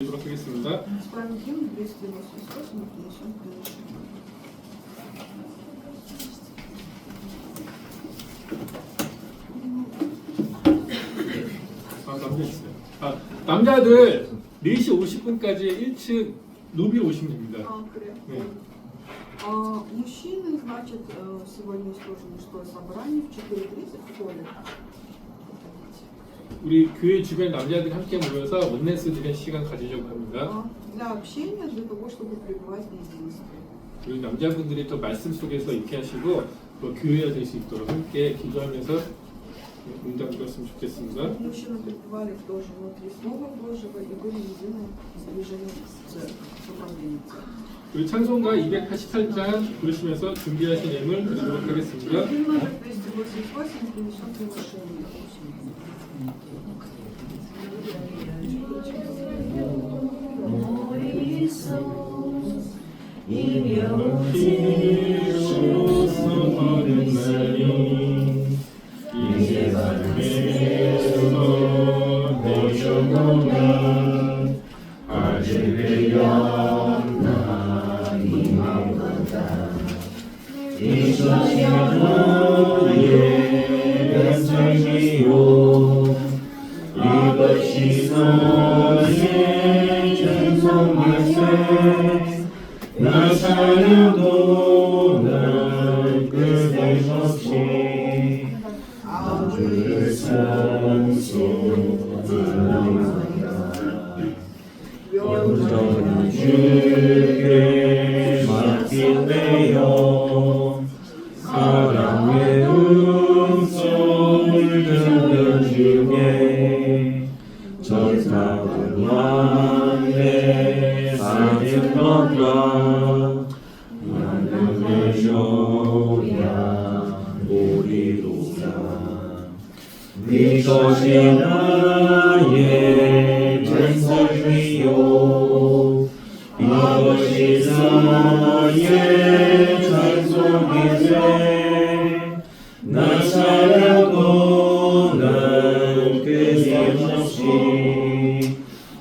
보도록 하겠습니다. Спальный гимн 298 принесем приношение. 남자 있어요. 남자들 4시 50분까지 1층 로비로 오시면 됩니다. 그래요? 네. Мужчины, значит, сегодня тоже мужское собрание в 4:30 в холле. 우리 교회 주변 남자들 함께 모여서 원내스 드리는 시간 가지려고 합니다. Для общения, для того, чтобы пребывать в единстве. 우리 남자분들이 또 말씀 속에서 있게 하시고 또 교회가 될 수 있도록 함께 기도하면서 응답 드렸으면 좋겠습니다. Мужчины пребывали тоже внутри Слова Божьего и были едины с движением в церковь, с управлением церкви. 우리 찬송가 288장 부르시면서 준비하신 예물 드리도록 하겠습니다. Гимн номер 288 принесем приношение. 이제 밤에서 모여보면 아직 되었나 이 마음보다 이 저녁의 연장이요 이것이 너의 찬송일세 나 사랑도 날 끝없이 주를 찬송하리라 온전히 주께 맡기네요 사랑의 음성을 듣는 중에 전사는 왕의 사는 것과 하늘의 요야 우리로다 이것이 나의 찬송이요 이것이 나의 찬송이세 나 사랑도 난 끊임없이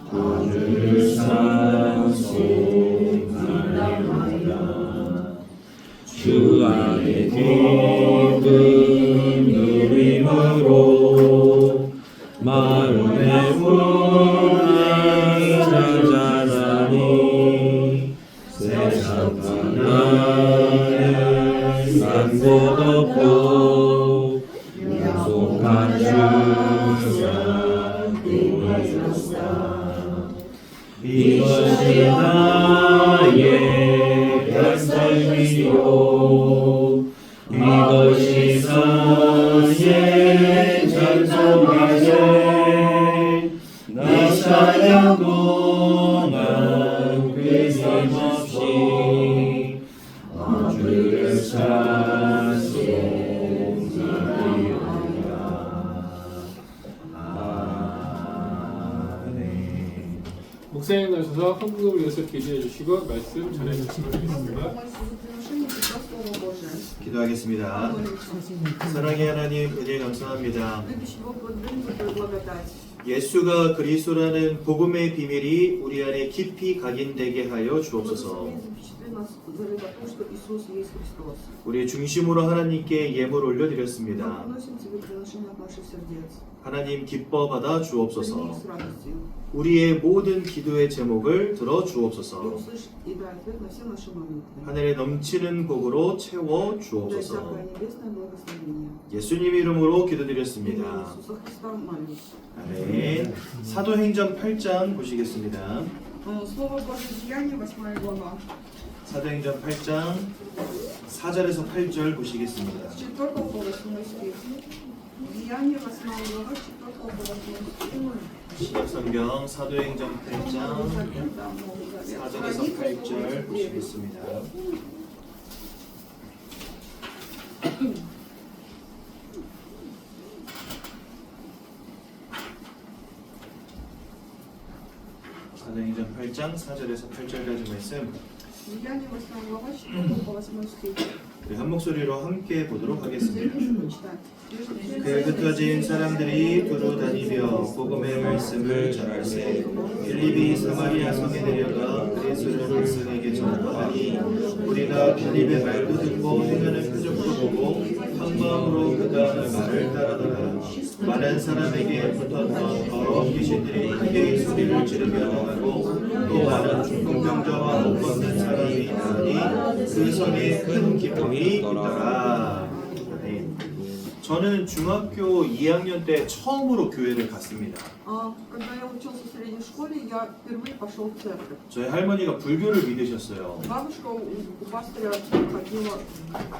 주를 찬송하리로다 주 안에 기쁨 누림으로 마음의 문을 찾아나니 세상 바다에 산 곳 없고 약속한 주가 보이셨다 이것이 나의 찬송이요 이것이 나의 찬송이세 나 찬양도 난 끊임없이 주를 찬송하리로다 아멘. 목사님 나셔서 헌금을 위해서 기도해 주시고 말씀 전해 주시기 바랍니다. Приношение Петра Слова Божия. 기도하겠습니다. 사랑의 하나님 은혜 감사합니다. Любящий Бог, благодарим за Твою благодать. 예수가 그리스도라는 복음의 비밀이 우리 안에 깊이 각인되게 하여 주옵소서. Благослови, запечатли нас за то, что Иисус есть Христос. 우리의 중심으로 하나님께 예물 Мы 올려드렸습니다. приносим Тебе приношение от наших сердец. 하나님 기뻐 받아 Прими их 주옵소서. с радостью. 우리의 모든 기도의 제목을 들어 И 주옵소서. услышь и дай ответ на все наши молитвы. 하늘에 넘치는 복으로 채워 Дай 주옵소서. всякое небесное благословение. 예수님 이름으로 В имя 기도드렸습니다. Иисуса Христа молюсь. 아멘. 사도행전 8장 보시겠습니다. Слово Божие, Деяния, 8 глава. 사도행전 8장 4절에서 8절 보시겠습니다. С 4 по 8 стих. Деяния, 8 глава, 4 по 8 стих. 신약성경 사도행전 8장 Новый Завет, да, Новый Завет. 4절에서 Страница 8절 89. 보시겠습니다. 사도행전 8장 4절에서 8절까지 말씀. Деяния, 8 глава, 4 по 8 стих. 우리 한 목소리로 함께 보도록 하겠습니다. Почитать. 그 흩어진 사람들이 두루 다니며 복음의 말씀을 전할세 빌립이 사마리아 성에 내려가 그리스도를 그에게 전하더니 우리가 빌립의 말도 듣고 행하는 표적도 보고 한 마음으로 그가 말을 따르더라. 많은 사람에게 붙었던 더러운 귀신들이 크게 소리를 지르며 나가고 또 많은 중풍병자와 못 걷는 사람이 있더니 그 성에 큰 기쁨이 있더라. 네. 저는 중학교 2학년 때 처음으로 교회를 갔습니다. Когда я учился в средней школе, я впервые пошел в церковь. 저희 할머니가 불교를 믿으셨어요. Бабушка у пастыря ходила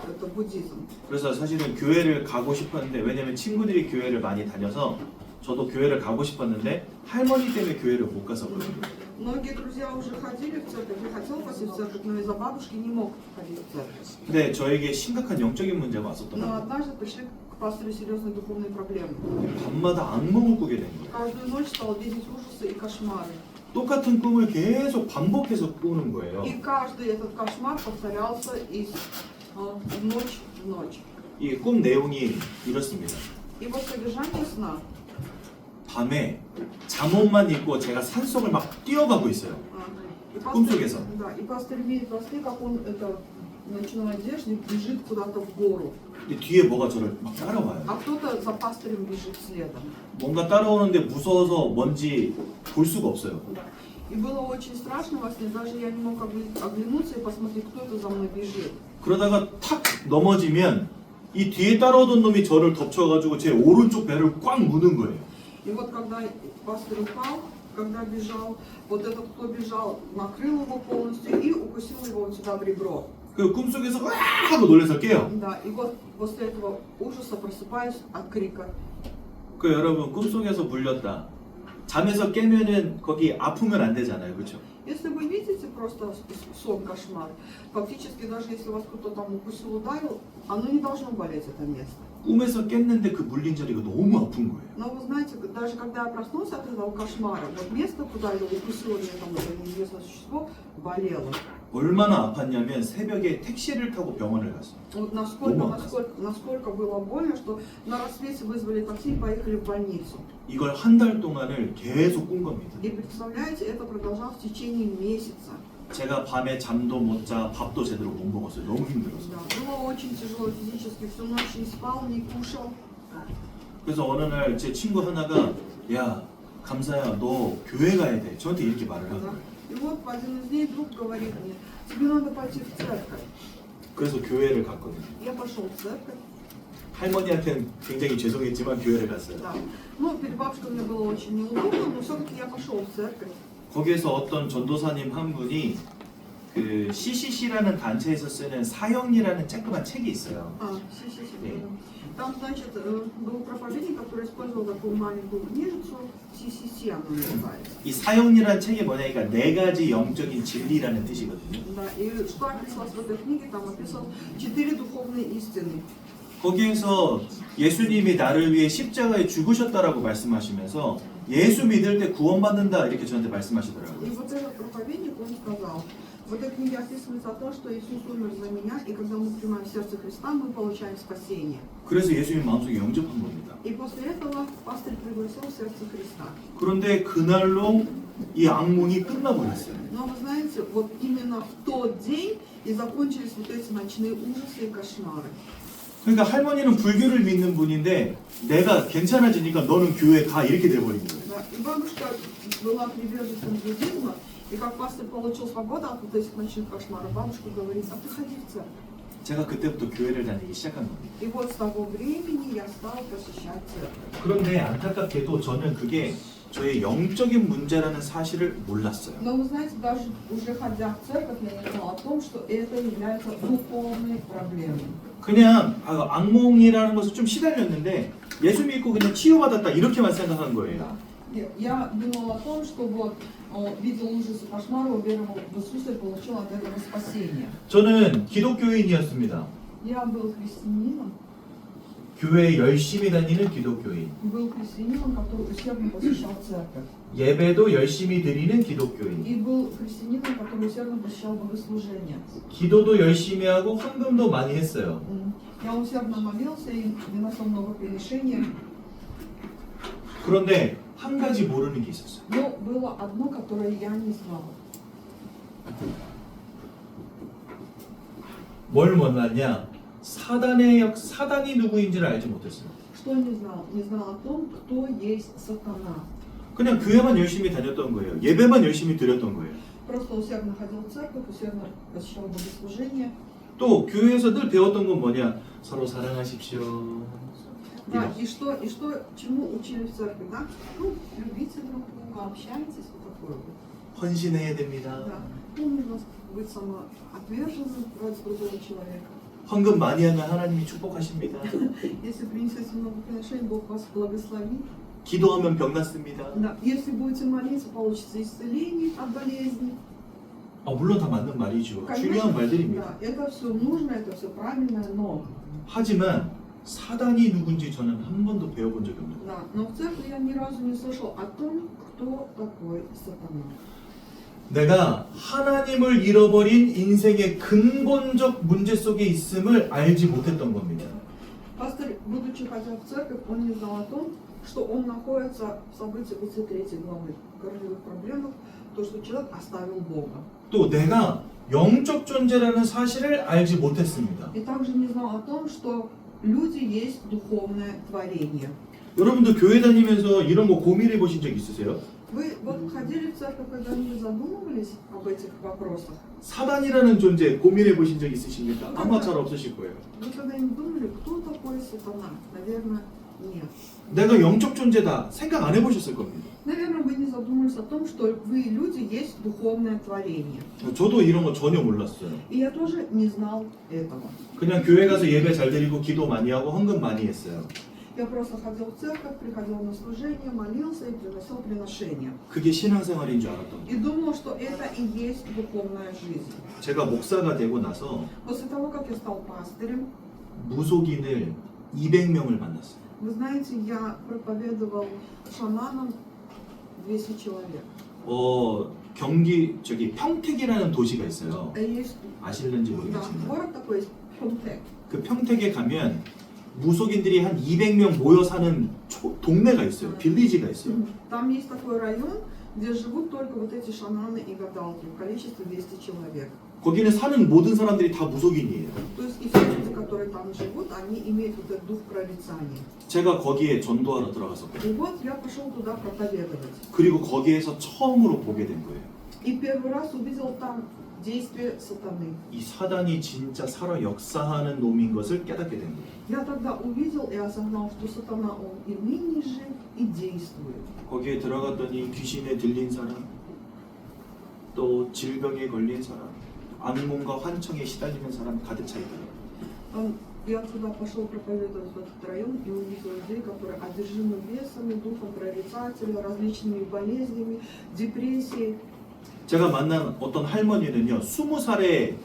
это буддизм. 그래서 사실은 교회를 가고 싶었는데 왜냐면 친구들이 교회를 많이 다녀서 저도 교회를 가고 싶었는데 할머니 때문에 교회를 못 갔었거든요. Многие друзья уже ходили в церковь, я хотел пойти в церковь, но из-за бабушки не мог ходить в церковь. 근데 저에게 심각한 영적인 문제가 Но 왔었더라고요. однажды пришли к пастырю серьезные духовные проблемы. 밤마다 악몽을 꾸게 된 거예요. Каждую ночь стал видеть ужасы и кошмары. 똑같은 꿈을 계속 반복해서 꾸는 거예요. И каждый этот кошмар повторялся из ночь в ночь. 이 꿈 내용이 이렇습니다. И вот содержание сна. 밤에 잠옷만 입고 제가 산속을 막 뛰어가고 있어요. И 꿈속에서. да, и пастырь видит во сне, как он это в ночной одежде бежит куда-то в гору. 근데 뒤에 뭐가 저를 막 따라와요. А кто-то за пастырем бежит следом. 뭔가 따라오는데 무서워서 뭔지 볼 수가 없어요. И было очень страшно во сне, даже я не мог оглянуться и посмотреть, кто это за мной бежит. 그러다가 탁 넘어지면 이 뒤에 따라오던 놈이 저를 덮쳐가지고 제 오른쪽 배를 꽉 무는 거예요. И вот когда пастырь упал, когда бежал, вот этот, кто бежал, накрыл его полностью и укусил его вот сюда в ребро. 그 꿈속에서 와 하고 놀라서 깨요. Да, и вот после этого ужаса просыпаюсь от крика. 그 여러분 꿈속에서 물렸다. 잠에서 깨면은 거기 아프면 안 되잖아요, 그렇죠? Если вы видите просто сон, кошмар, фактически даже если вас кто-то там укусил, ударил, оно не должно болеть, это место. 꿈에서 깼는데 그 물린 자리가 너무 아픈 거예요. Но вы знаете, даже когда я проснулся от этого кошмара, вот место, куда его укусило меня там это неизвестное существо, болело. 얼마나 아팠냐면 새벽에 택시를 타고 병원을 갔어요. Вот 너무 насколько было больно, что на рассвете вызвали такси и поехали в больницу. 이걸 한 달 동안을 계속 꾼 겁니다. И представляете, это продолжалось в течение месяца. 제가 밤에 잠도 못 자, 밥도 제대로 못 먹었어요. 너무 힘들어서. Да, было очень тяжело физически, всю ночь не спал, не кушал. 그래서 어느 날 제 친구 하나가 야 감사야 너 교회 가야 돼. 저한테 이렇게 말을 한 Да. 거예요. И вот в один из дней друг говорит мне, тебе надо пойти в церковь. 그래서 교회를 갔거든요. Я пошел в церковь. 할머니한테는 굉장히 죄송했지만 교회를 갔어요. Да. Ну, перед бабушкой мне было очень неудобно, но все-таки я пошел в церковь. 거기에서 어떤 전도사님 한 분이 그 CCC라는 단체에서 쓰는 사형리라는 쬐끄만 책이 있어요. Си. 네. Там, значит, был проповедник, который использовал такую маленькую книжицу, CCC она называется. 이 사형리라는 책이 뭐냐니까 네 가지 영적인 진리라는 뜻이거든요. Да, и что описалось в этой книге, там описал 4 духовные истины. 거기에서 예수님이 나를 위해 십자가에 죽으셨다라고 말씀하시면서 예수 믿을 때 구원받는다 이렇게 저한테 말씀하시더라고요. И вот этот проповедник, он сказал, в этой книге описывается то, что Иисус умер за меня, и когда мы принимаем в сердце Христа, мы получаем спасение. 그래서 예수님 마음속에 영접한 겁니다. И после этого пастырь пригласил в сердце Христа. 그런데 그날로 이 악몽이 끝나버렸어요. Но вы знаете, вот именно в тот день и закончились вот эти ночные ужасы и кошмары. 그러니까 할머니는 불교를 믿는 분인데 내가 괜찮아지니까 너는 교회 가 이렇게 돼버린 거예요. Да, и бабушка была приверженцем буддизма, и как пастырь получил свободу от вот этих ночных кошмаров, бабушка говорит, а ты ходи в церковь. 제가 그때부터 교회를 다니기 시작한 겁니다. И вот с того времени я стал посещать церковь. 그런데 안타깝게도 저는 그게 저의 영적인 문제라는 사실을 몰랐어요. Но вы знаете, даже уже ходя в церковь, я не знала о том, что это является духовной проблемой. 그냥 악몽이라는 것을 좀 시달렸는데 예수 믿고 그냥 치유받았다 이렇게만 생각한 거예요. Да. Я думала о том, что вот видел ужасы кошмара, уверовал в Иисуса и получил от этого спасение. 저는 기독교인이었습니다. Я был христианином. 교회에 열심히 다니는 기독교인, был христианином, который усердно посещал церковь. 예배도 열심히 드리는 기독교인, И был христианином, который усердно посещал богослужения. 기도도 열심히 하고 헌금도 많이 했어요. Я усердно молился и выносил много приношений. 그런데 한 가지 모르는 게 있었어요. Но было одно, которое я не знала. 뭘 몰랐냐? 사단이 누구인지를 알지 못했어요. Что не знал? Не знал о том, кто есть сатана. 그냥 교회만 열심히 다녔던 거예요. 예배만 열심히 드렸던 거예요. Просто усердно ходил в церковь, усердно посещал богослужения. 또 교회에서 늘 배웠던 건 뭐냐? 서로 사랑하십시오. Да, и что, чему учили в церкви, да? Ну, любите друг друга, общайтесь, вот такое вот. 헌신해야 됩니다. Да. Ну, нужно быть самоотверженным ради другого человека. 헌금 많이 하면 하나님이 축복하십니다. Если принесете много приношений, Бог вас благословит. 기도하면 병 낫습니다. Да. Если будете молиться, получится исцеление от болезни. 물론 다 맞는 말이죠. 중요한 말들입니다. Да, это все нужно, это все правильно, но 하지만 사단이 누군지 저는 한 번도 배워본 적이 없는 거예요. да, но в церкви я ни разу не слышал о том, кто такой сатана. 내가 하나님을 잃어버린 인생의 근본적 문제 속에 있음을 알지 못했던 겁니다. Пастор, будучи ходя в церковь, он не знал о том, что он находится в событии 23 главы городовых проблемах, то, что человек оставил Бога. 또 내가 영적 존재라는 사실을 알지 못했습니다. И также не знал о том, что люди есть духовное творение. 여러분도 교회 다니면서 이런 거 고민해 보신 적 있으세요? Вы вот ходили в церковь, когда не задумывались об этих вопросах? 사단이라는 존재 고민해 보신 적 있으십니까? 아마 잘 없으실 거예요. Вы когда-нибудь думали, кто такой сатана? Наверное, нет. 내가 영적 존재다 생각 안 해보셨을 겁니다. Наверное, вы не задумались о том, что вы, люди, есть духовное творение. 저도 이런 거 전혀 몰랐어요. И я тоже не знал этого. 그냥 교회 가서 예배 잘 드리고 기도 많이 하고 헌금 많이 했어요. Я просто ходил в церковь, приходил на служение, молился и приносил приношения. 그게 신앙생활인 줄 알았던 거예요. И думал, что это и есть духовная жизнь. 제가 목사가 되고 나서 После того, как я стал пастырем, 무속인을 200명을 만났어요. вы знаете, я проповедовал шаманам 200 человек. 경기 평택이라는 도시가 있어요. Есть 아실는지 да, 모르겠지만 город такой есть, Пхёнтек. 그 평택에 가면 무속인들이 한 200명 모여 사는 동네가 있어요. 빌리지가 있어요. Там есть такой район, где живут только вот эти шаманы и гадалки в количестве 200 человек. 거기는 사는 모든 사람들이 다 무속인이에요. То есть и все люди, которые там живут, они имеют вот этот дух прорицания. 제가 거기에 전도하러 들어갔었거든요. И вот я пошел туда проповедовать. 그리고 거기에서 처음으로 보게 된 거예요. И первый раз увидел там действие сатаны. 이 사단이 진짜 살아 역사하는 놈인 것을 깨닫게 된 거예요. Я тогда увидел и осознал, что сатана, он и ныне жив, и действует. 거기에 들어갔더니 귀신에 들린 사람, 또 질병에 걸린 사람, 악몽과 환청에 시달리는 사람 가득 차 있더라고요. Я туда пошел проповедовать в этот район и увидел людей, которые одержимы бесами, духом прорицателя, различными болезнями, депрессией. 제가 만난 어떤 할머니는요, 20살에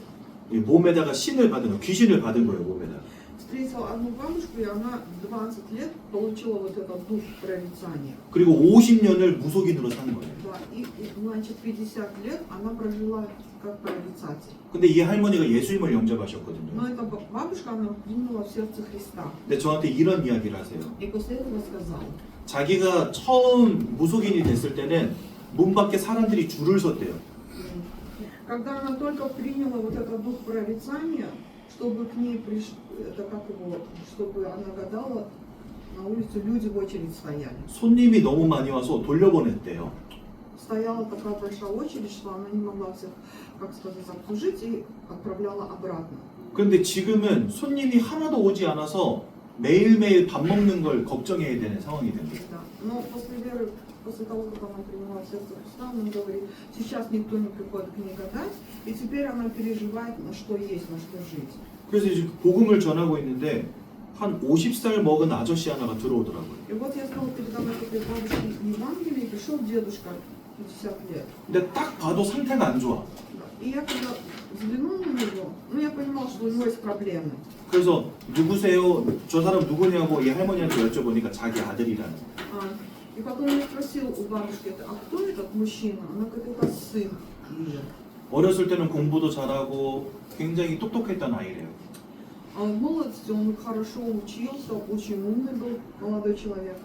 몸에다가 신을 받은, 귀신을 받은 거예요, 몸에다. Встретила одну бабушку, и она 20 лет получила вот этот дух прорицания. 그리고 50년을 무속인으로 산 거예요. Да, и значит, 50 лет она прожила как прорицатель. 근데 이 할머니가 예수님을 영접하셨거든요. Но эта бабушка, она приняла в сердце Христа. 근데 저한테 이런 이야기를 하세요. И после этого сказала, 자기가 처음 무속인이 됐을 때는 문 밖에 사람들이 줄을 섰대요. когда она только приняла вот этот дух прорицания, чтобы к ней пришли, это как его, чтобы она гадала, на улице люди в очередь стояли. 손님이 너무 많이 와서 돌려보냈대요. Стояла такая большая очередь, что она не могла всех, как сказать, обслужить и отправляла обратно. 그런데 지금은 손님이 하나도 오지 않아서 매일매일 밥 먹는 걸 걱정해야 되는 상황이 된 거예요. Да. Но после веры, после того, как она приняла в сердце Христа, она говорит, сейчас никто не приходит к ней гадать, и теперь она переживает, на что есть, на что жить. 그래서 이제 복음을 전하고 있는데 한 50살 먹은 아저씨 하나가 들어오더라고요. И вот я стала передавать этой бабушке Евангелие, и пришел дедушка 50 лет. 근데 딱 봐도 상태가 안 좋아. И я когда взглянул на него, ну я понимал, что у него есть проблемы. 그래서 누구세요? 저 사람 누구냐고 이 할머니한테 여쭤보니까 자기 아들이라는. А, и потом я спросил у бабушки, а кто этот мужчина? Она говорит, это сын ее. 어렸을 때는 공부도 잘하고 굉장히 똑똑했던 아이래요. А в молодости он хорошо учился, очень умный был молодой человек.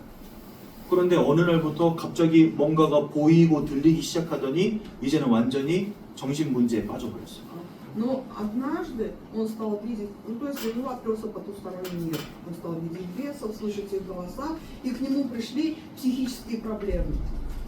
그런데 어느 날부터 갑자기 뭔가가 보이고 들리기 시작하더니 이제는 완전히 정신 문제에 빠져버렸어요. Но однажды он стал видеть, ну то есть у него открылся потусторонний мир. Он стал видеть бесов, слышать их голоса, и к нему пришли психические проблемы.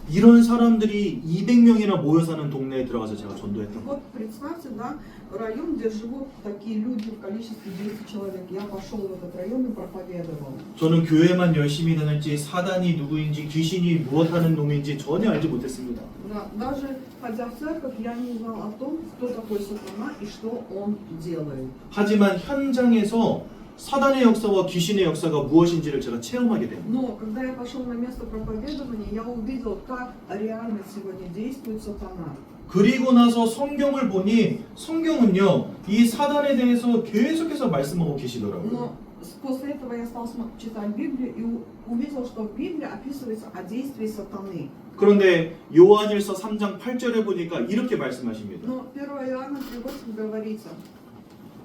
이런 사람들이 200명이나 모여 사는 동네에 들어가서 제가 전도했던 거예요. Вот представьте, да, район, где живут такие люди в количестве 200 человек. Я пошел в этот район и проповедовал. 저는 교회만 열심히 다녔지 사단이 누구인지 귀신이 무엇하는 놈인지 전혀 알지 못했습니다. Да, даже ходя в церковь, я не знал о том, кто такой сатана и что он делает. 하지만 현장에서 사단의 역사와 귀신의 역사가 무엇인지를 제가 체험하게 됩니다. Но когда я пошел на место проповедования, я увидел, как реально сегодня действует сатана. 그리고 나서 성경을 보니 성경은요 이 사단에 대해서 계속해서 말씀하고 계시더라고요. Но после этого я стал читать Библию и увидел, что в Библии описывается о действии сатаны. 그런데 요한일서 3장 8절에 보니까 이렇게 말씀하십니다. Но 1 Иоанна 3:8 говорится,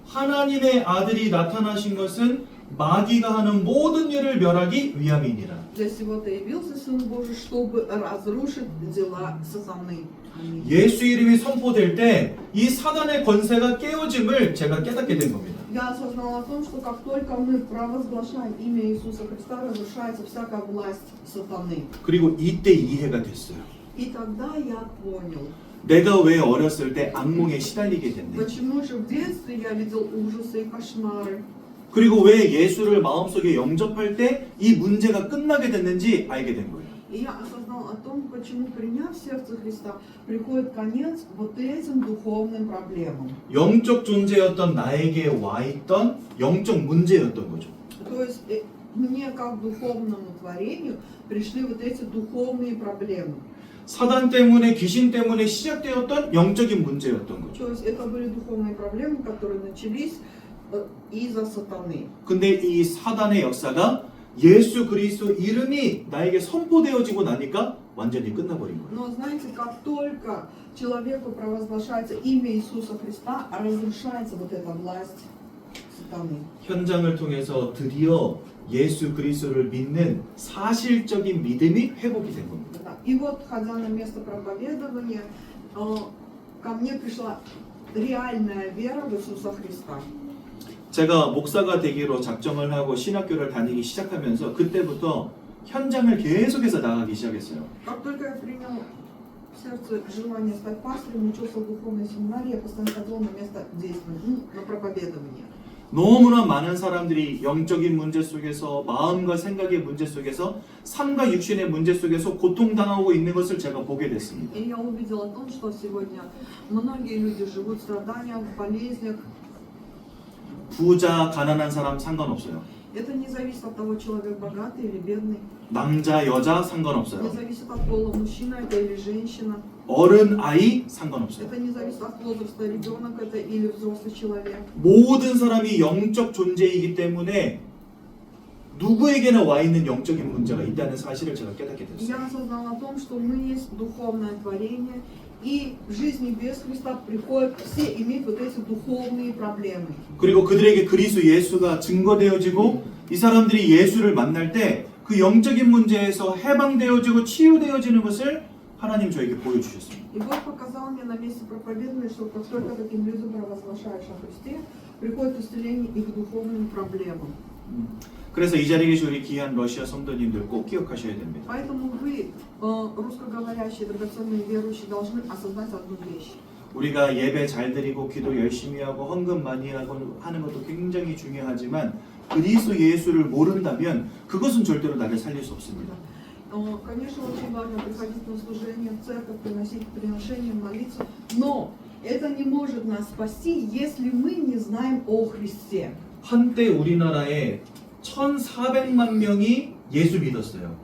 하나님의 아들이 나타나신 것은 마귀가 하는 모든 일을 멸하기 위함이니라. для сего-то явился Сын Божий, чтобы разрушить дела сатаны. Аминь. 예수 이름이 선포될 때 이 사단의 권세가 깨어짐을 제가 깨닫게 된 겁니다. Я осознал о том, что как только мы провозглашаем имя Иисуса Христа, разрушается всякая власть сатаны. 그리고 이때 이해가 됐어요. И тогда я понял, 내가 왜 어렸을 때 악몽에 시달리게 됐는지, почему же в детстве я видел ужасы и кошмары. 그리고 왜 예수를 마음속에 영접할 때 이 문제가 끝나게 됐는지 알게 된 거예요. И я осознал о том, почему, приняв сердце Христа, приходит конец вот этим духовным проблемам. 영적 존재였던 나에게 와 있던 영적 문제였던 거죠. То есть мне, как духовному творению, пришли вот эти духовные проблемы. 사단 때문에 귀신 때문에 시작되었던 영적인 문제였던 거죠. То есть это были духовные проблемы, которые начались из-за сатаны. 근데 이 사단의 역사가 예수 그리스도 이름이 나에게 선포되어지고 나니까 완전히 끝나버린 거예요. Но знаете, как только человеку провозглашается имя Иисуса Христа, разрушается вот эта власть сатаны. 현장을 통해서 드디어 예수 그리스도를 믿는 사실적인 믿음이 회복이 된 겁니다. Да. И вот, ходя на место проповедования, ко мне пришла реальная вера в Иисуса Христа. 제가 목사가 되기로 작정을 하고 신학교를 다니기 시작하면서 그때부터 현장을 계속해서 나가기 시작했어요. Как только я принял в сердце желание стать пастором, учился в духовной семинарии, я постоянно ходил на место действия, на проповедование. 너무나 많은 사람들이 영적인 문제 속에서 마음과 생각의 문제 속에서 삶과 육신의 문제 속에서 고통당하고 있는 것을 제가 보게 됐습니다. И я увидел о том, что сегодня многие люди живут в страданиях, в болезнях. 부자, 가난한 사람 상관없어요. Это не зависит от того, человек богатый или бедный. 남자, 여자 Не 상관없어요. зависит от пола, мужчина это или женщина. 어른, 아이 상관없어요. Это не зависит от возраста, ребенок это или взрослый человек. 모든 사람이 영적 존재이기 때문에 누구에게나 와 있는 영적인 문제가 있다는 사실을 제가 깨닫게 됐어요. Я осознал о том, что мы есть духовное творение, и в жизни без Христа приходят все иметь вот эти духовные проблемы. 그리고 그들에게 그리스도 예수가 증거되어지고 이 사람들이 예수를 만날 때 그 영적인 문제에서 해방되어지고 치유되어지는 것을 하나님 저에게 보여주셨습니다. И Бог показал мне на месте проповедования, что как только таким людям провозглашаешь о Христе, приходит исцеление их духовным проблемам. 그래서 이 자리에 계신 우리 귀한 러시아 성도님들 꼭 기억하셔야 됩니다. Поэтому вы, русскоговорящие, драгоценные верующие, должны осознать одну вещь. 우리가 예배 잘 드리고 기도 열심히 하고 헌금 많이 하고 하는 것도 굉장히 중요하지만 그리스도 예수를 모른다면 그것은 절대로 나를 살릴 수 없습니다. Конечно, очень важно приходить на служение в церковь, приносить приношения, молиться, но это не может нас спасти, если мы не знаем о Христе. 한때 우리나라에 1,400만 명이 예수 믿었어요.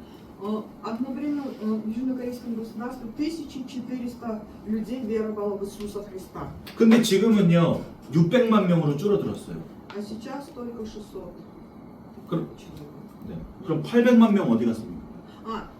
Одновременно в Южнокорейском государстве 1400 людей веровало в Иисуса Христа. 근데 지금은요 600만 명으로 줄어들었어요. А сейчас только 600 그럼, человек. 네. 그럼 800만 명 어디 갔습니까?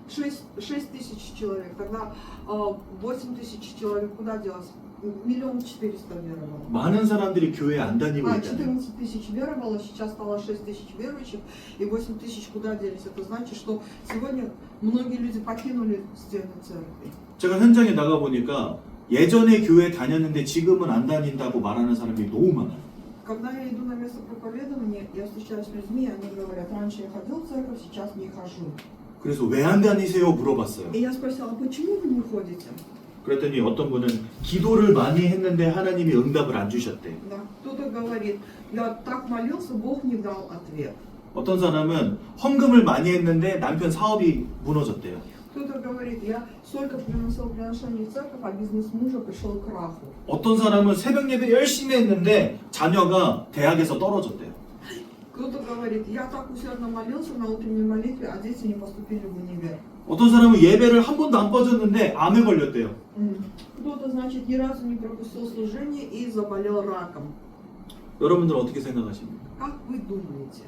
6 тысяч человек. Тогда 8 тысяч человек куда делось? 1 400 000 веровало. 많은 사람들이 교회 안 다니고 있잖아요. 14 тысяч веровало, сейчас стало 6 тысяч верующих, и 8 тысяч куда делись? Это значит, что сегодня многие люди покинули стены церкви. 제가 현장에 나가 보니까 예전에 교회 다녔는데 지금은 안 다닌다고 말하는 사람이 너무 많아요. Когда я иду на место проповедования, я встречаюсь с людьми, они говорят, раньше я ходил в церковь, сейчас не хожу. 그래서 왜 안 다니세요? 물어봤어요. И я спросила, а почему вы не ходите? 그랬더니 어떤 분은 기도를 많이 했는데 하나님이 응답을 안 주셨대. Да. Кто-то говорит, я так молился, Бог не дал ответ. 어떤 사람은 헌금을 많이 했는데 남편 사업이 무너졌대요. Кто-то говорит, я столько приносил приношений в церковь, а бизнес мужа пришел к краху. 어떤 사람은 새벽 예배 열심히 했는데 자녀가 대학에서 떨어졌대요. Кто-то говорит, я так усердно молился на утренней молитве, а дети не поступили в универ. 어떤 사람은 예배를 한 번도 안 빠졌는데 암에 걸렸대요. Кто-то, значит, ни разу не пропустил служение и заболел раком. 여러분들 어떻게 생각하십니까? Как вы думаете?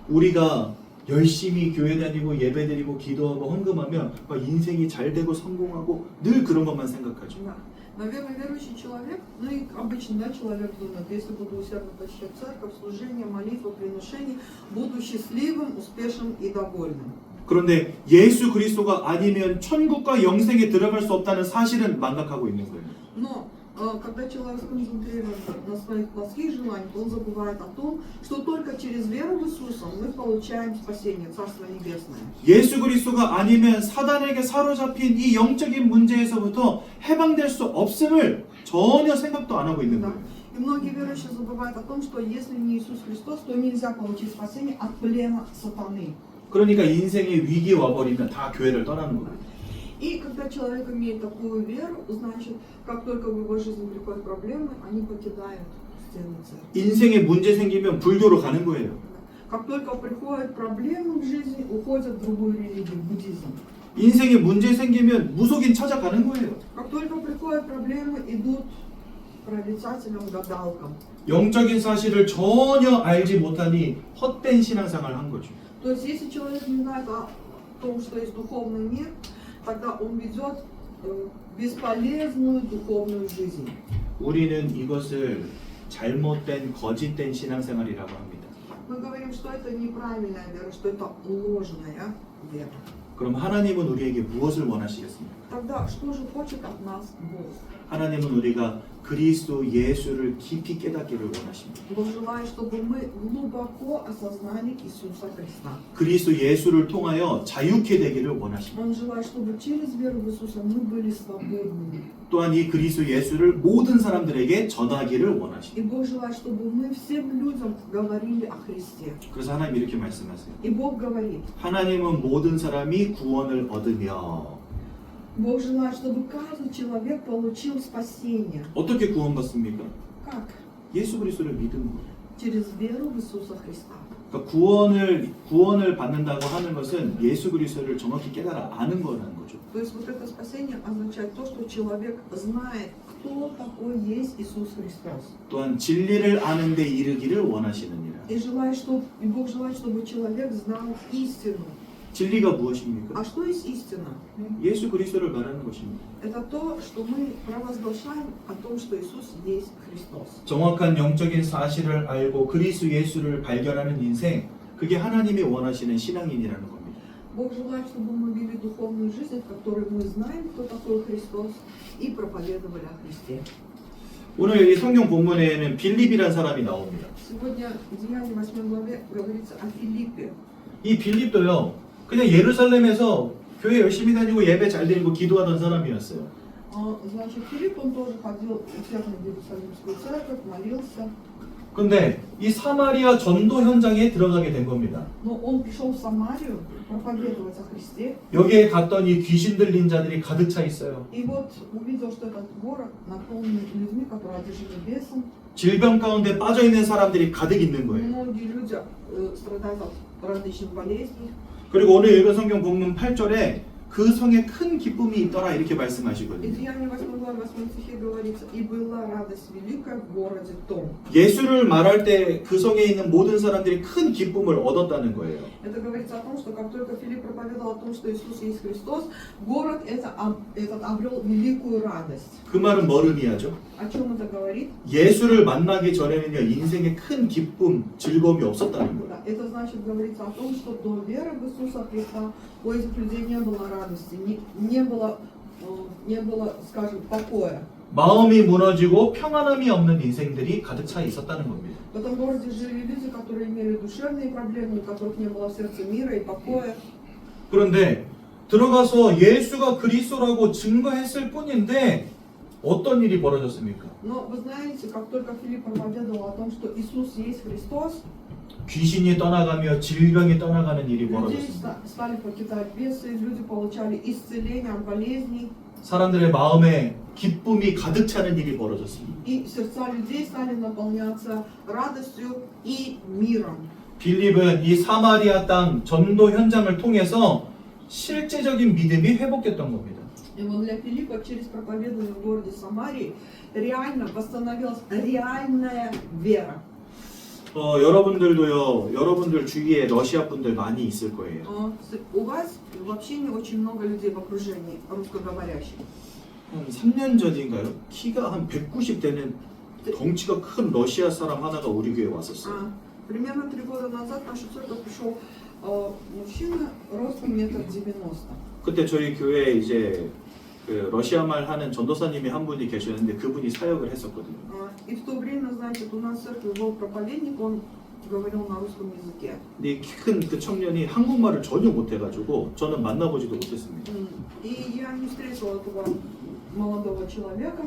우리가 열심히 교회 다니고 예배 드리고 기도하고 헌금하면 막 인생이 잘 되고 성공하고 늘 그런 것만 생각하죠. Да. Наверное, верующий человек, ну и обычно, да, человек думает, если буду усердно посещать церковь, служение, молитву, приношение, буду счастливым, успешным и довольным. 그런데 예수 그리스도가 아니면 천국과 영생에 들어갈 수 없다는 사실은 망각하고 있는 거예요. Но когда человек сконцентрируется на своих плотских желаниях, он забывает о том, что только через веру в Иисуса мы получаем спасение, Царство Небесное. 예수 그리스도가 아니면 사단에게 사로잡힌 이 영적인 문제에서부터 해방될 수 없음을 전혀 생각도 안 하고 있는 Да. 거예요. И многие верующие забывают о том, что если не Иисус Христос, то нельзя получить спасение от плена сатаны. 그러니까 인생에 위기 와버리면 다 교회를 떠나는 거예요. И когда человек имеет такую веру, значит, как только в его жизни приходят проблемы, они покидают стены церкви. 인생에 문제 생기면 불교로 가는 거예요. Как только приходят проблемы в жизни, уходят в другую религию, в буддизм. 인생에 문제 생기면 무속인 찾아가는 거예요. Как только приходят проблемы, идут к прорицателям, гадалкам. 영적인 사실을 전혀 알지 못하니 헛된 신앙생활을 한 거죠. То есть, если человек не знает о том, что есть духовный мир, тогда он ведет бесполезную духовную жизнь. 우리는 이것을 잘못된 거짓된 신앙생활이라고 합니다. Мы говорим, что это неправильная вера, что это ложная вера. 그럼 하나님은 우리에게 무엇을 원하시겠습니까? Тогда что же хочет от нас Бог? 하나님은 우리가 그리스도 예수를 깊이 깨닫기를 원하십니다. Бог желает, чтобы мы глубоко осознали Иисуса Христа. 그리스도 예수를 통하여 자유케 되기를 원하십니다. Он желает, чтобы через веру в Иисуса мы были свободными. 또한 이 그리스도 예수를 모든 사람들에게 전하기를 원하십니다. И Бог желает, чтобы мы всем людям говорили о Христе. 그래서 하나님 이렇게 말씀하세요. И Бог говорит, 하나님은 모든 사람이 구원을 얻으며 Бог желает, чтобы каждый человек получил спасение. 어떻게 구원받습니까? Как? 예수 그리스도를 믿는 거예요. Через веру в Иисуса Христа. 그러니까 구원을 받는다고 하는 것은 예수 그리스도를 정확히 깨달아 아는 거라는 거죠. То есть вот это спасение означает то, что человек знает, кто такой есть Иисус Христос. 또한 진리를 아는 데 이르기를 원하시느니라. И Бог желает, чтобы человек знал истину. 진리가 무엇입니까? А что есть истина? 예수 그리스도를 말하는 것입니다. Это то, что мы провозглашаем о том, что Иисус есть Христос. 정확한 영적인 사실을 알고 그리스도 예수를 발견하는 인생, 그게 하나님이 원하시는 신앙인이라는 겁니다. Бог желает, чтобы мы вели духовную жизнь, в которой мы знаем, кто такой Христос, и проповедовали о Христе. 오늘 이 성경 본문에는 빌립이라는 사람이 나옵니다. Сегодня в Деянии 8 главе говорится о Филиппе. 이 빌립도요, 그냥 예루살렘에서 교회 열심히 다니고 예배 잘 드리고 기도하던 사람이었어요. Значит, Филипп, он тоже ходил усердно в Иерусалимскую церковь, молился. 근데 이 사마리아 전도 현장에 들어가게 된 겁니다. Но он пришел в Самарию проповедовать о Христе. 여기에 갔더니 귀신 들린 자들이 가득 차 있어요. И вот увидел, что этот город наполнен людьми, которые одержимы бесом. 질병 가운데 빠져 있는 사람들이 가득 있는 거예요. Многие люди страдают от различных болезней. 그리고 오늘 읽은 성경 본문 8절에 그 성에 큰 기쁨이 있더라 이렇게 И 말씀하시거든요. Деяния 8 главы 8 стихе говорится, «И была радость великая в городе том». 예수를 말할 때 그 성에 있는 모든 사람들이 큰 기쁨을 얻었다는 거예요. Это говорится о том, что как только Филипп проповедовал о том, что Иисус есть Христос, город этот обрел великую радость. 그 말은 뭘 의미하죠? О чем это говорит? 예수를 만나기 전에는요 인생에 큰 기쁨, 즐거움이 없었다는 거예요. Да, это значит говорится о том, что до веры в Иисуса Христа у этих людей не было радости, не было, скажем, покоя. 마음이 무너지고 평안함이 없는 인생들이 가득 차 있었다는 겁니다. В этом городе жили люди, которые имели душевные проблемы, у которых не было в сердце мира и покоя. 그런데 들어가서 예수가 그리스도라고 증거했을 뿐인데 어떤 일이 벌어졌습니까? Но вы знаете, как только Филипп проповедовал о том, что Иисус есть Христос, 귀신이 떠나가며 질병이 떠나가는 일이 люди 벌어졌습니다. стали покидать бесы, люди получали исцеление от болезней, 사람들의 마음에 기쁨이 가득 차는 일이 벌어졌습니다. и сердца людей стали наполняться радостью и миром. 빌립은 이 사마리아 땅 전도 현장을 통해서 실제적인 믿음이 회복됐던 겁니다. И вот для Филиппа через проповедование в городе Самарии реально восстановилась реальная вера. 여러분들 주위에 러시아 분들 많이 있을 거예요. У вас в общении очень много людей в окружении русскоговорящих. 한 3년 전인가요? 키가 한 190 되는 덩치가 큰 러시아 사람 하나가 우리 교회에 왔었어요. Примерно 3 года назад в нашу церковь пришел мужчина ростом 1,90 м. 그때 저희 교회에 이제 그 러시아 말 하는 전도사님이 한 분이 계셨는데 그분이 사역을 했었거든요. И в то время, значит, у нас в церкви был проповедник, он говорил на русском языке. 근데 키 큰 그 청년이 한국말을 전혀 못해가지고 저는 만나보지도 못했습니다. И я не встретила этого молодого человека,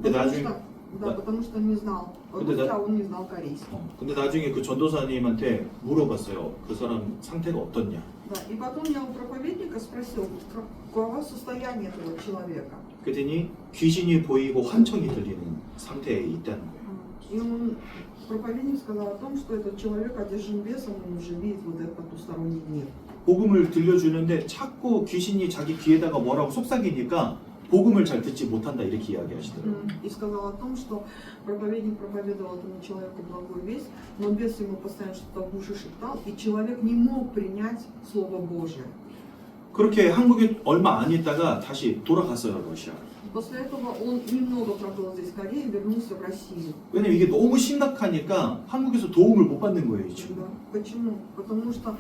근데 потому 나중에 что, да, потому что не знал русский, а он не знал корейский. 근데 나중에 그 전도사님한테 물어봤어요. 그 사람 상태가 어떻냐? Да, и потом я у проповедника спросил, каково состояние этого человека. 그랬더니 귀신이 보이고 환청이 들리는 상태에 있다는 거예요. И он, проповедник сказал о том, что этот человек одержим бесом, он уже видит вот этот потусторонний мир. 복음을 들려주는데 자꾸 귀신이 자기 귀에다가 뭐라고 속삭이니까 복음을 잘 듣지 못한다 이렇게 이야기하시더라고요. И сказал о том, что проповедник проповедовал этому человеку благую весть, но бес ему постоянно что-то в уши шептал, и человек не мог принять Слово Божие. 그렇게 한국에 얼마 안 있다가 다시 돌아갔어요 러시아. После этого он немного пробыл здесь, в Корее, и вернулся в Россию. 왜냐면 이게 너무 심각하니까 한국에서 도움을 못 받는 거예요 지금. Да. Почему? Потому что,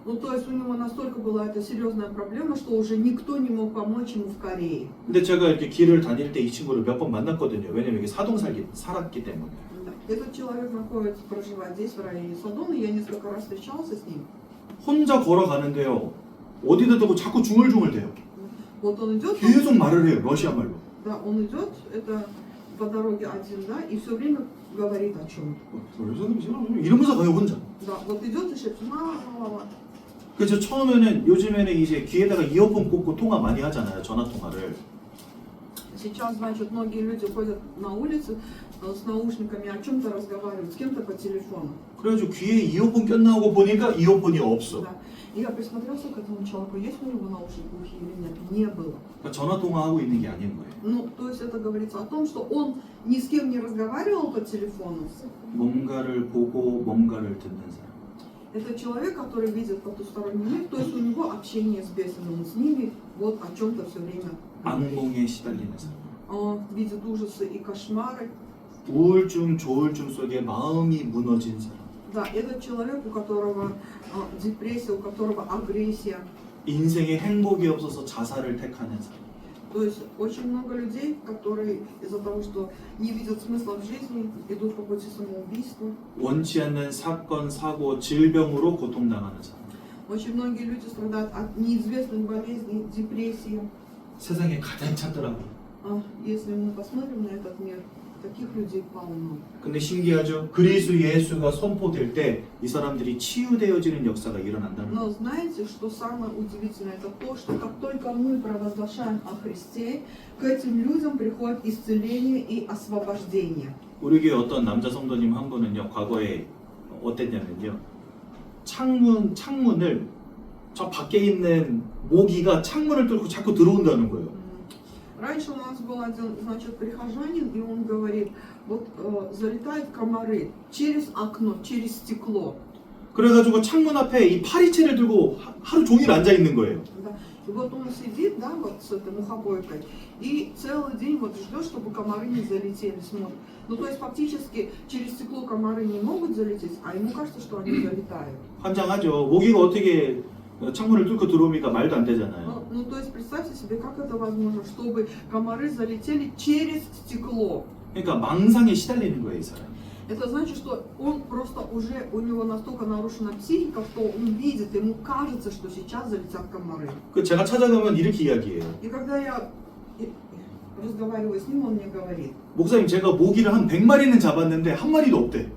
ну, то есть у него настолько была эта серьезная проблема, что уже никто не мог помочь ему в Корее. 근데 제가 이렇게 길을 다닐 때 이 친구를 몇 번 만났거든요. 왜냐면 이게 사동 살았기 때문에. Да. Этот человек находится, проживает здесь, в районе Содона, и я несколько раз встречался с ним. 혼자 걸어가는데요. 어디다 대고 자꾸 중얼중얼대요. Вот он идет, 계속 말을 해요. 러시아 말로. да, он идет, это по дороге один, да, и все время говорит о чем. 이러면서 가요 혼자. Да, вот идет и шепчет, мама. 그래서 처음에는 요즘에는 이제 귀에다가 이어폰 꽂고 통화 많이 하잖아요. 전화 통화를. Сейчас, значит, многие люди ходят на улице с наушниками, о чем-то разговаривают, с кем-то по телефону. 그래가지고 귀에 이어폰 꼈나 하고 보니까 이어폰이 없어. Да. И я присмотрелся к этому человеку, есть у него наушники в ухе или нет, не было. 그러니까 전화 통화하고 있는 게 아닌 거예요. Ну, то есть это говорится о том, что он ни с кем не разговаривал по телефону. 뭔가를 보고 뭔가를 듣는 사람. Это человек, который видит потусторонний мир, то есть у него общение с бесами, он с ними вот о чем-то все время. 악몽에 시달리는 사람. Он видит ужасы и кошмары. 우울증, 조울증 속에 마음이 무너진 사람. Да, это человек, у которого депрессия, у которого агрессия. 인생에 행복이 없어서 자살을 택하는 사람. То есть очень много людей, которые из-за того, что не видят смысла в жизни, идут по пути самоубийства. 원치 않는 사건, 사고, 질병으로 고통당하는 사람. Очень многие люди страдают от неизвестных болезней, депрессии. 세상에 가득 찼더라고요. Если мы посмотрим на этот мир, таких людей полно. 근데 신기하죠? 그리스도 예수가 선포될 때 이 사람들이 치유되어지는 역사가 일어난다는 Но 거예요. знаете, что самое удивительное, это то, что как только мы провозглашаем о Христе, к этим людям приходит исцеление и освобождение. 우리 교회 어떤 남자 성도님 한 분은요, 과거에 어땠냐면요, 창문을 저 밖에 있는 모기가 창문을 뚫고 자꾸 들어온다는 거예요. Раньше у нас был один, значит, прихожанин, и он говорит, вот залетают комары через окно, через стекло. 그래가지고 창문 앞에 이 파리채를 들고 하루 종일 앉아 있는 거예요. Да. И вот он сидит, да, вот с этой мухобойкой, и целый день вот ждет, чтобы комары не залетели, смотрит. Ну, то есть фактически через стекло комары не могут залететь, а ему кажется, что они залетают. 환장하죠. 모기가 어떻게 창문을 뚫고 들어오니까 말도 안 되잖아요. Ну, то есть представьте себе, как это возможно, чтобы комары залетели через стекло. 그러니까 망상에 시달리는 거예요, 이 사람. Это значит, что он просто уже, у него настолько нарушена психика, что он видит, ему кажется, что сейчас залетят комары. 그 제가 찾아가면 이렇게 이야기해요. И когда я разговариваю с ним, он мне говорит: 목사님, 제가 모기를 한 100마리는 잡았는데 한 마리도 없대.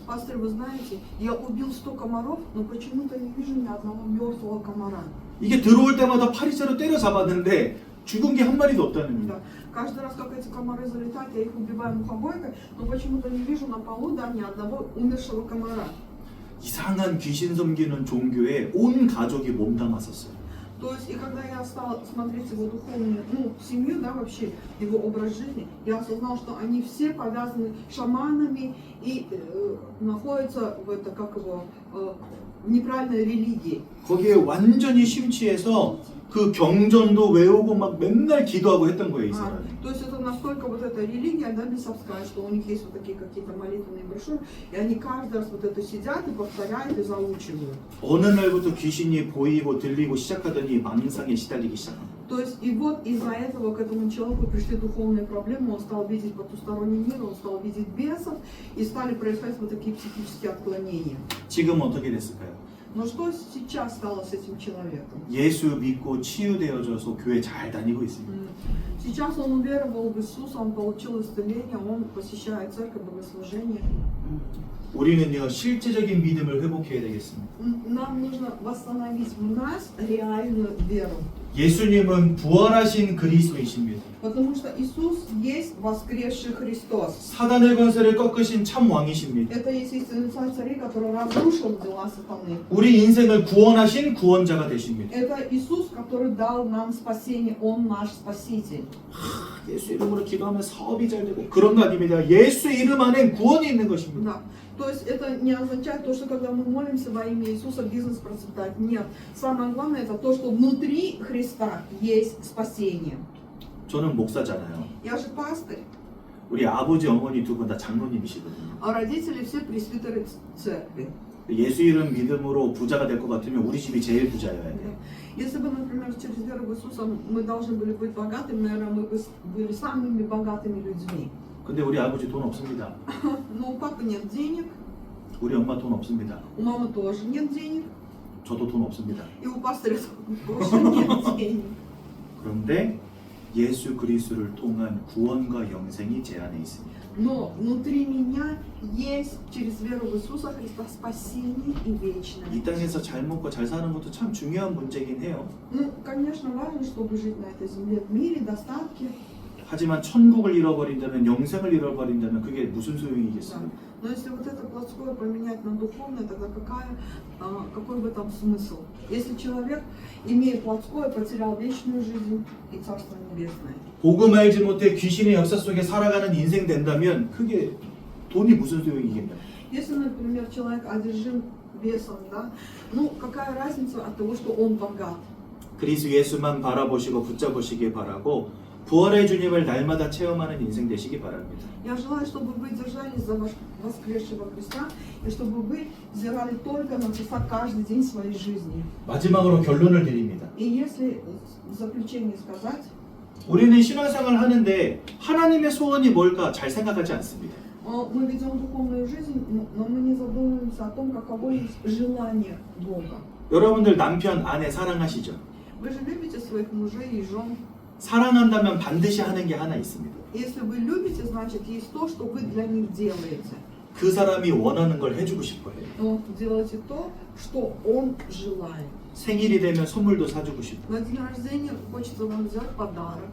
пастор, вы знаете, я убил 100 комаров, но почему-то не вижу ни одного мертвого комара. 이게 들어올 때마다 파리채로 때려 잡았는데 죽은 게 한 마리도 없다는 Да. 거예요. Каждый раз, как эти комары залетают, я их убиваю мухобойкой, но почему-то не вижу на полу, да, ни одного умершего комара. 이상한 귀신 섬기는 종교에 온 가족이 몸담았었어요. То есть, и когда я стала смотреть его духовную, ну, семью, да, вообще, его образ жизни, я осознала, что они все повязаны шаманами и находятся в это, как его, в неправильной религии. 거기에 완전히 심취해서 그 경전도 외우고 막 맨날 기도하고 했던 거예요, 이 사람이. То есть это настолько вот эта религия, да, бесовская, что у них есть вот такие какие-то молитвенные брошюры, и они каждый раз вот это сидят и повторяют и заучивают. 어느 날부터 귀신이 보이고 들리고 시작하더니 망상에 시달리기 시작한 거예요. То есть и вот из-за этого к этому человеку пришли духовные проблемы, он стал видеть потусторонний мир, он стал видеть бесов, и стали происходить вот такие психические отклонения. 지금 어떻게 됐을까요? Но что сейчас стало с этим человеком? 예수 믿고 치유되어져서 교회 잘 다니고 있습니다. Сейчас он уверовал в Иисуса, он получил исцеление, он посещает церковь, богослужение. 우리는요, 실제적인 믿음을 회복해야 되겠습니다. Нам нужно восстановить в нас реальную веру. 예수님은 부활하신 그리스도이십니다. Потому что Иисус есть воскресший Христос. 사단의 권세를 꺾으신 참 왕이십니다. Это есть истинный царь царей, который разрушил дела сатаны. 우리 인생을 구원하신 구원자가 되십니다. Это Иисус, который дал нам спасение, Он наш Спаситель. 예수 이름으로 기도하면 사업이 잘 되고 그런 거 아닙니다. 예수 이름 안에 구원이 있는 것입니다. Да. То есть это не означает то, что когда мы молимся во имя Иисуса, бизнес процветает. Нет. Самое главное это то, что внутри Христа есть спасение. 저는 목사잖아요. Я же пастырь, 우리 아버지 어머니 두 분 다 장로님이시거든요. а родители все пресвитеры церкви. 예수 이름 믿음으로 부자가 될 것 같으면 우리 집이 제일 부자여야 돼요. Если бы, например, через веру в Иисуса мы должны были быть богатыми, наверное, мы бы были самыми богатыми людьми. 근데 우리 아버지 돈 없습니다. Но у папы нет денег, 우리 엄마 돈 없습니다. у мамы тоже нет денег, 저도 돈 없습니다. и у пастыря тоже нет денег. 그런데 예수 그리스도를 통한 구원과 영생이 제 안에 있습니다. Но внутри меня есть через веру в Иисуса Христа спасение и вечное. 이 땅에서 잘 먹고 잘 사는 것도 참 중요한 문제긴 해요. Ну, конечно, важно, чтобы жить на этой земле в мире, достатке. 하지만 천국을 잃어버린다면, 영생을 잃어버린다면 그게 무슨 Да. 소용이겠습니까? Но если вот это плотское поменять на духовное, тогда какой в этом смысл? Если человек, имея плотское, потерял вечную жизнь и Царство Небесное. 복음 알지 못해 귀신의 역사 속에 살아가는 인생 된다면 그게 돈이 무슨 소용이겠냐? Если, например, человек одержим бесом, да, ну какая разница от того, что он богат? 그리스도 예수만 바라보시고 붙잡으시길 바라고 부활의 주님을 날마다 체험하는 인생 되시기 바랍니다. Я желаю, чтобы вы держались за воскресшего Христа, и чтобы вы взирали только на Христа каждый день своей жизни. 마지막으로 결론을 드립니다. И если в заключение сказать, 우리는 신앙생활을 하는데 하나님의 소원이 뭘까 잘 생각하지 않습니다. мы ведем духовную жизнь, но мы не задумываемся о том, каково есть желание Бога. 여러분들 남편, 아내 사랑하시죠? Вы же любите своих мужей и жен. 사랑한다면 반드시 하는 게 하나 있습니다. Если вы любите, значит есть то, что вы для них делаете. 그 사람이 원하는 걸 해주고 싶어요. Но делайте то, что он желает. 생일이 되면 선물도 사주고 싶고 На день рождения хочется вам взять подарок.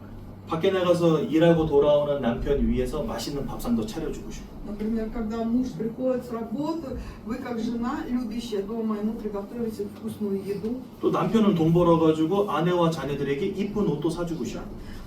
밖에 나가서 일하고 돌아오는 남편 위해서 맛있는 밥상도 차려주고 싶고 Например, когда муж приходит с работы, вы как жена, любящая дома, ему приготовите вкусную еду. 또 남편은 돈 벌어가지고 아내와 자녀들에게 이쁜 옷도 사주고 싶고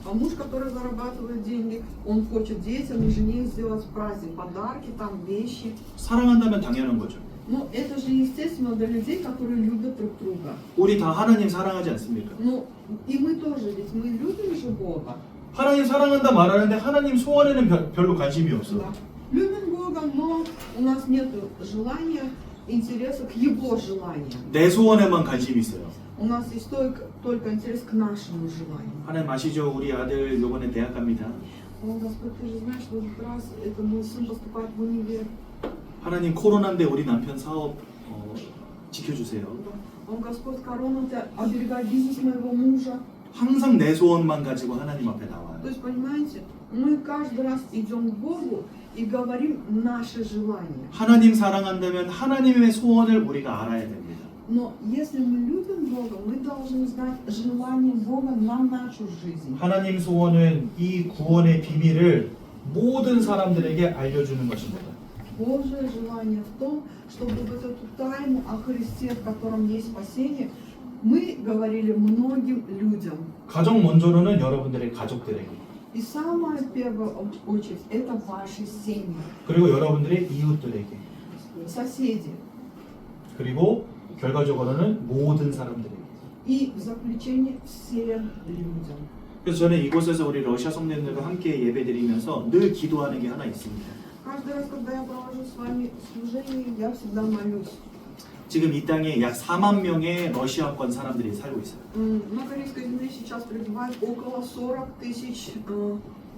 А муж, который зарабатывает деньги, он хочет детям и жене сделать праздник, подарки, там, вещи. 사랑한다면 당연한 거죠. Но это же естественно для людей, которые любят друг друга. 우리 다 하나님 사랑하지 않습니까? Ну, и мы тоже, ведь мы любим же Бога. 하나님 사랑한다 말하는데 하나님 소원에는 별로 관심이 없어. Да. Любим Бога, но у нас нет желания, интереса к Его желаниям. 내 소원에만 관심이 있어요. У нас есть только интерес к нашему желанию. 하나님 아시죠? 우리 아들 요번에 대학 갑니다. О, Господь, ты же знаешь, что в этот раз это мой сын поступает в универ. 하나님 코로나인데 우리 남편 사업 지켜주세요. О, Господь, корона, ты оберегай бизнес моего мужа. 항상 내 소원만 가지고 하나님 앞에 나와요. То есть, понимаете, мы каждый раз идем к Богу и говорим наши желания. 하나님 사랑한다면 하나님의 소원을 우리가 알아야 됩니다. Но если мы любим Бога, мы должны знать желание Бога на нашу жизнь. 하나님 소원은 이 구원의 비밀을 모든 사람들에게 알려주는 것입니다. Божье желание в том, чтобы вот эту тайну о Христе, в котором есть спасение, мы говорили многим людям. 가장 먼저로는 여러분들의 가족들에게 И самое первое очередь это ваши семьи, 그리고 여러분들의 이웃들에게 соседи. 그리고 결과적으로는 모든 사람들에게. И в заключение всем людям. 그래서 저는 이곳에서 우리 러시아 성도님들과 함께 예배드리면서 늘 기도하는 게 하나 있습니다. Каждый раз, когда я провожу с вами служение, я всегда молюсь. 지금 이 땅에 약 4만 명의 러시아권 사람들이 살고 있어요. На корейской земле сейчас пребывает около 40 тысяч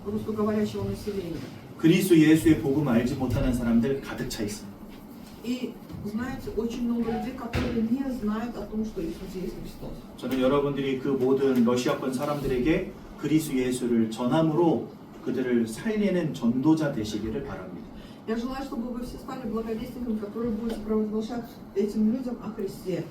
русскоговорящего населения. 그리스도 예수의 복음 알지 못하는 사람들 가득 차 있어요. И знаете, очень много людей, которые не знают о том, что Иисус есть Христос. 저는 여러분들이 그 모든 러시아권 사람들에게 그리스도 예수를 전함으로 그들을 살리는 전도자 되시기를 바랍니다. Я желаю, чтобы вы все стали благовестниками, которые будут провозглашать этим людям о Христе.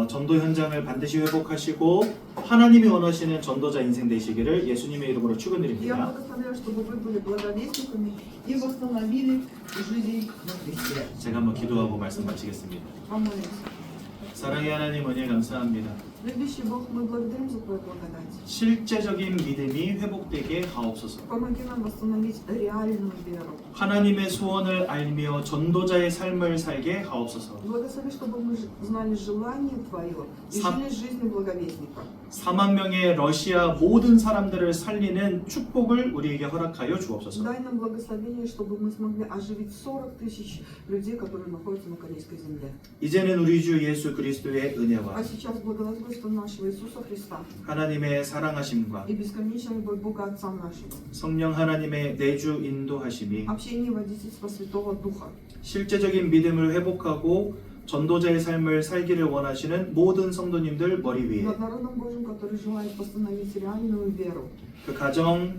전도 현장을 반드시 회복하시고 하나님이 원하시는 전도자 인생 되시기를 예수님의 이름으로 Я 축원드립니다. благословляю, чтобы вы были благовестниками и восстановили жизнь во Христе. 제가 한번 기도하고 말씀 마치겠습니다. Помолимся. 사랑의 하나님 은혜 감사합니다. Любящий Бог, мы благодарим за Твою благодать. 실제적인 믿음이 회복되게 하옵소서. Помоги нам восстановить реальную веру. 하나님의 소원을 알며 전도자의 삶을 살게 하옵소서. Благослови, чтобы мы знали желание Твое и жили жизнью благовестника. 4만 명의 러시아 모든 사람들을 살리는 축복을 우리에게 허락하여 주옵소서. Дай нам благословение, чтобы мы смогли оживить 40 тысяч людей, которые находятся на корейской земле. 이제는 우리 주 예수 그리스도의 은혜와 А сейчас благословенство нашего Иисуса Христа 하나님의 사랑하심과 и бесконечная любовь Бога Отца нашего, 성령 하나님의 내주 인도하심이 общение и водительство Святого Духа, 실제적인 믿음을 회복하고 전도자의 삶을 살기를 원하시는 모든 성도님들 머리 위에 над народом Божьим, который желает восстановить реальную веру, 그 가정,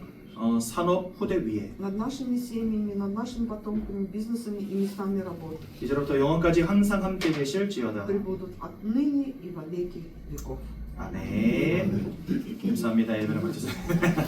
산업, 후대 위에 над нашими семьями, над нашими потомками, бизнесами и местами работы, 이제부터 영원까지 항상 함께 계실지어다. пребудут отныне и во веки веков. 아멘. 감사합니다. 예배를 마치겠습니다.